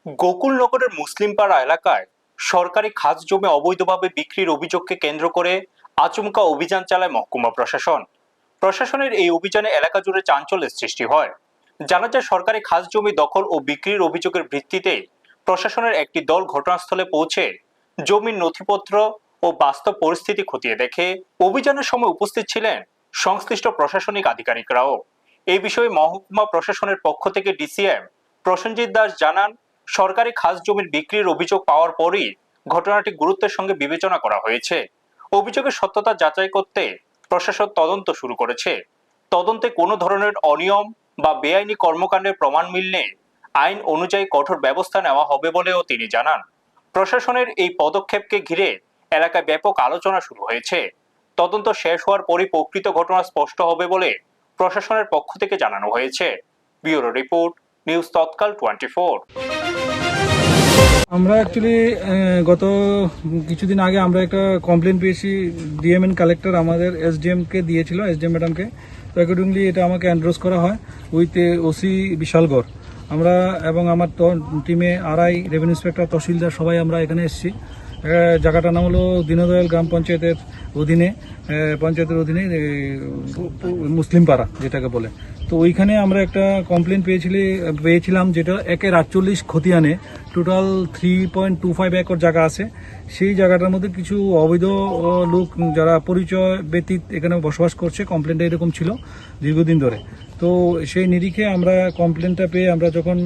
গোকুলনগরের মুসলিমপাড়া এলাকায় সরকারি খাস জমি অবৈধভাবে বিক্রির অভিযোগকে কেন্দ্র করে আচমকা অভিযান চালায় মহকুমা প্রশাসন। প্রশাসনের এই অভিযানে এলাকা জুড়ে চাঞ্চল্যের সৃষ্টি হয়। জানা যায়, সরকারি খাস জমি দখল ও বিক্রির অভিযোগের ভিত্তিতে প্রশাসনের একটি দল ঘটনাস্থলে পৌঁছে জমির নথিপত্র ও বাস্তব পরিস্থিতি খতিয়ে দেখে। অভিযানের সময় উপস্থিত ছিলেন সংশ্লিষ্ট প্রশাসনিক আধিকারিকরাও। এই বিষয়ে মহকুমা প্রশাসনের পক্ষ থেকে ডিসিএম প্রসেনজিৎ দাস জানান, সরকারি খাস জমির বিক্রির অভিযোগ পাওয়ার পরই ঘটনাটি গুরুত্বের সঙ্গে বিবেচনা করা হয়েছে। অভিযোগের সত্যতা যাচাই করতে প্রশাসন তদন্ত শুরু করেছে। তদন্তে কোনো ধরনের অনিয়ম বা বেআইনি কর্মকাণ্ডের প্রমাণ মিললে আইন অনুযায়ী কঠোর ব্যবস্থা নেওয়া হবে বলেও তিনি জানান। প্রশাসনের এই পদক্ষেপকে ঘিরে এলাকায় ব্যাপক আলোচনা শুরু হয়েছে। তদন্ত শেষ হওয়ার পরই প্রকৃত ঘটনা স্পষ্ট হবে বলে প্রশাসনের পক্ষ থেকে জানানো হয়েছে। ব্যুরো রিপোর্ট, নিউজ তৎকাল 24। আমরা অ্যাকচুয়ালি গত কিছুদিন আগে আমরা একটা কমপ্লেন পেয়েছি। ডিএমএন কালেক্টর আমাদের এসডিএমকে দিয়েছিল, এসডিএম ম্যাডামকে। তো অ্যাকর্ডিংলি এটা আমাকে অ্যান্ড্রোজ করা হয় উইথ ওসি বিশালগড়। আমরা এবং আমার টিমে আরআই, রেভিনিউ ইন্সপেক্টর, তহসিলদার সবাই আমরা এখানে এসেছি। জায়গাটার নাম হলো দীনদয়াল গ্রাম পঞ্চায়েতের অধীনে, মুসলিমপাড়া যেটাকে বলে। তো ওইখানে আমরা একটা কমপ্লেন পেয়েছিলাম, যেটা 1/48 খতিয়ানে টোটাল 3.25 একর জায়গা আছে। সেই জায়গাটার মধ্যে কিছু অবৈধ লোক যারা পরিচয় ব্যতীত এখানে বসবাস করছে, কমপ্লেনটা এরকম ছিল দীর্ঘদিন ধরে। তো সেই নিরিখে আমরা কমপ্লেনটা পেয়ে আমরা যখন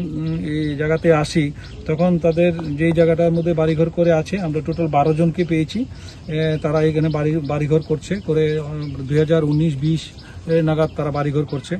এই জায়গাতে আসি, তখন তাদের যেই জায়গাটার মধ্যে বাড়িঘর করে আছে, আমরা টোটাল 12 জনকে পেয়েছি। তারা এখানে বাড়িঘর করছে করে 2019-20 নাগাদ তারা বাড়িঘর করছে।